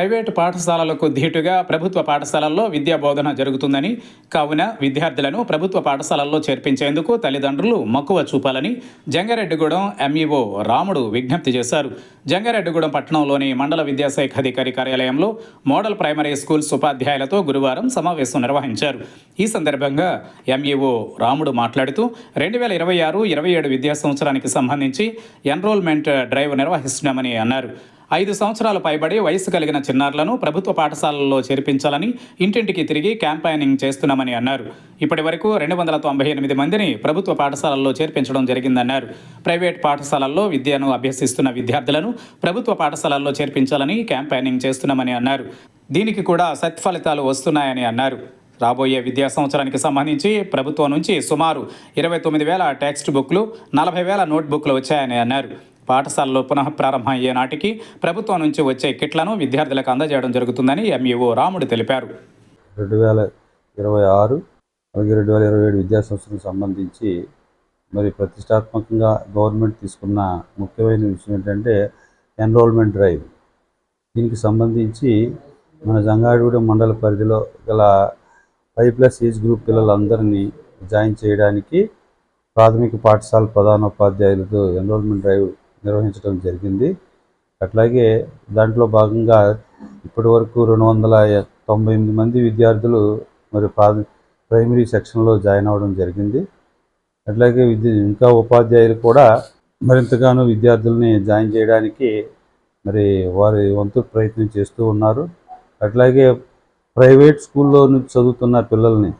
Private పాఠశాలలకు ధీటుగా ప్రభుత్వ పాఠశాలల్లో విద్యా బోధన జరుగుతుందని, కావున విద్యార్థులను ప్రభుత్వ పాఠశాలల్లో చేర్పించేందుకు తల్లిదండ్రులు మక్కువ చూపాలని జంగారెడ్డిగూడెం ఎంఈఓ రాముడు విజ్ఞప్తి చేశారు. జంగారెడ్డిగూడెం పట్టణంలోని మండల విద్యాశాఖ అధికారి కార్యాలయంలో మోడల్ ప్రైమరీ స్కూల్స్ ఉపాధ్యాయులతో గురువారం సమావేశం నిర్వహించారు. ఈ సందర్భంగా ఎంఈఓ రాముడు మాట్లాడుతూ 2026-27 విద్యా సంవత్సరానికి సంబంధించి ఎన్రోల్మెంట్ డ్రైవ్ నిర్వహిస్తున్నామని అన్నారు. 5 సంవత్సరాలు పైబడి వయసు కలిగిన చిన్నారులను ప్రభుత్వ పాఠశాలల్లో చేర్పించాలని ఇంటింటికి తిరిగి క్యాంపెయినింగ్ చేస్తున్నామని అన్నారు. ఇప్పటి వరకు 298 మందిని ప్రభుత్వ పాఠశాలల్లో చేర్పించడం జరిగిందన్నారు. ప్రైవేట్ పాఠశాలల్లో విద్యను అభ్యసిస్తున్న విద్యార్థులను ప్రభుత్వ పాఠశాలల్లో చేర్పించాలని క్యాంపెయినింగ్ చేస్తున్నామని అన్నారు. దీనికి కూడా సత్ఫలితాలు వస్తున్నాయని అన్నారు. రాబోయే విద్యా సంవత్సరానికి సంబంధించి ప్రభుత్వం నుంచి సుమారు 29,000 టెక్స్ట్ బుక్లు, 40,000 నోట్బుక్లు వచ్చాయని అన్నారు. పాఠశాలలో పునః ప్రారంభం అయ్యే నాటికి ప్రభుత్వం నుంచి వచ్చే కిట్లను విద్యార్థులకు అందజేయడం జరుగుతుందని ఎంఈఓ రాముడు తెలిపారు. 2026 అలాగే 2027 విద్యా సంవత్సరానికి సంబంధించి మరి ప్రతిష్టాత్మకంగా గవర్నమెంట్ తీసుకున్న ముఖ్యమైన విషయం ఏంటంటే ఎన్రోల్మెంట్ డ్రైవ్. దీనికి సంబంధించి మన జంగారెడ్డిగూడెం మండల పరిధిలో గల 5+ ఏజ్ గ్రూప్ పిల్లలందరినీ జాయిన్ చేయడానికి ప్రాథమిక పాఠశాల ప్రధానోపాధ్యాయులతో ఎన్రోల్మెంట్ డ్రైవ్ నిర్వహించడం జరిగింది. అట్లాగే దాంట్లో భాగంగా ఇప్పటి వరకు 298 మంది విద్యార్థులు మరి ప్రైమరీ సెక్షన్లో జాయిన్ అవ్వడం జరిగింది. అట్లాగే ఇంకా ఉపాధ్యాయులు కూడా మరింతగానో విద్యార్థుల్ని జాయిన్ చేయడానికి మరి వారి వంతు ప్రయత్నం చేస్తూ ఉన్నారు. అట్లాగే ప్రైవేట్ స్కూల్లో నుంచి చదువుతున్న పిల్లల్ని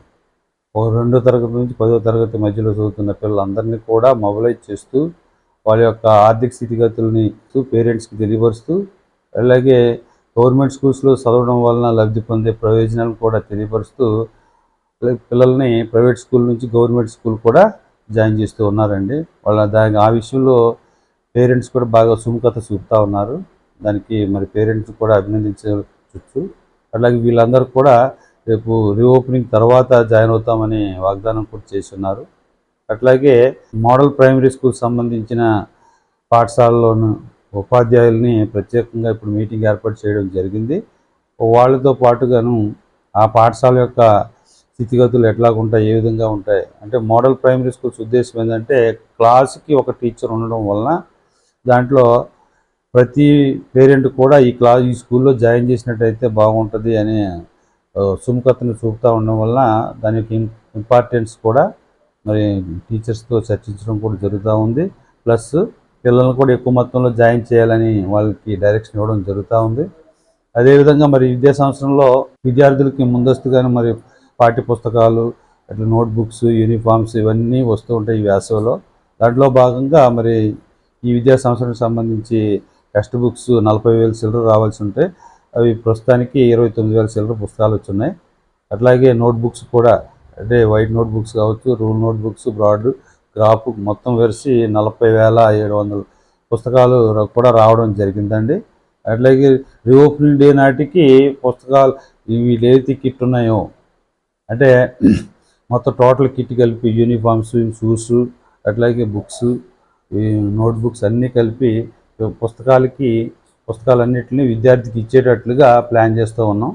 2వ తరగతి నుంచి 10వ తరగతి మధ్యలో చదువుతున్న పిల్లలందరినీ కూడా మొబిలైజ్ చేస్తూ వాళ్ళ యొక్క ఆర్థిక స్థితిగతుల్ని పేరెంట్స్కి తెలియపరుస్తూ, అలాగే గవర్నమెంట్ స్కూల్స్లో చదవడం వలన లబ్ధి పొందే ప్రయోజనాలను కూడా తెలియపరుస్తూ పిల్లల్ని ప్రైవేట్ స్కూల్ నుంచి గవర్నమెంట్ స్కూల్ కూడా జాయిన్ చేస్తూ ఉన్నారండి. ఆ విషయంలో పేరెంట్స్ కూడా బాగా సుముఖత చూపుతూ ఉన్నారు. దానికి మరి పేరెంట్స్ కూడా అభినందించవచ్చు. అలాగే వీళ్ళందరూ కూడా రేపు రీఓపెనింగ్ తర్వాత జాయిన్ అవుతామని వాగ్దానం కూడా చేసి ఉన్నారు. అట్లాగే మోడల్ ప్రైమరీ స్కూల్ సంబంధించిన పాఠశాలలోను ఉపాధ్యాయుల్ని ప్రత్యేకంగా ఇప్పుడు మీటింగ్ ఏర్పాటు చేయడం జరిగింది. వాళ్ళతో పాటుగాను ఆ పాఠశాల యొక్క స్థితిగతులు ఎట్లాగుంటాయి, ఏ విధంగా ఉంటాయి అంటే మోడల్ ప్రైమరీ స్కూల్స్ ఉద్దేశం ఏంటంటే క్లాస్కి ఒక టీచర్ ఉండడం వలన దాంట్లో ప్రతి పేరెంట్ కూడా ఈ స్కూల్లో జాయిన్ చేసినట్టయితే బాగుంటుంది అనే సుముఖతను చూపుతూ ఉండడం వలన దానికి ఇంపార్టెన్స్ కూడా మరి టీచర్స్తో చర్చించడం కూడా జరుగుతూ ఉంది. ప్లస్ పిల్లలను కూడా ఎక్కువ మొత్తంలో జాయిన్ చేయాలని వాళ్ళకి డైరెక్షన్ ఇవ్వడం జరుగుతూ ఉంది. అదేవిధంగా మరి విద్యా సంవత్సరంలో విద్యార్థులకి ముందస్తుగానే మరి పాఠ్య పుస్తకాలు, అట్లా నోట్బుక్స్, యూనిఫామ్స్ ఇవన్నీ వస్తూ ఉంటాయి ఈ వేసవిలో. దాంట్లో భాగంగా మరి ఈ విద్యా సంవత్సరానికి సంబంధించి టెక్స్ట్ బుక్స్ 40,000 చిల్లర రావాల్సి ఉంటే అవి ప్రస్తుతానికి 29,000 చిల్లర పుస్తకాలు వచ్చున్నాయి. అట్లాగే నోట్బుక్స్ కూడా అంటే వైట్ నోట్బుక్స్ కావచ్చు, రూల్ నోట్బుక్స్, బ్రాడ్, గ్రాఫ్ మొత్తం వెరిసి 40,700 పుస్తకాలు కూడా రావడం జరిగిందండి. అట్లాగే రీఓపెనింగ్ డే నాటికి పుస్తకాలు ఇవి ఏదైతే కిట్ ఉన్నాయో అంటే మొత్తం టోటల్ కిట్ కలిపి యూనిఫామ్స్, షూస్, అట్లాగే బుక్స్, నోట్బుక్స్ అన్నీ కలిపి పుస్తకాలన్నింటినీ విద్యార్థికి ఇచ్చేటట్లుగా ప్లాన్ చేస్తూ ఉన్నాం.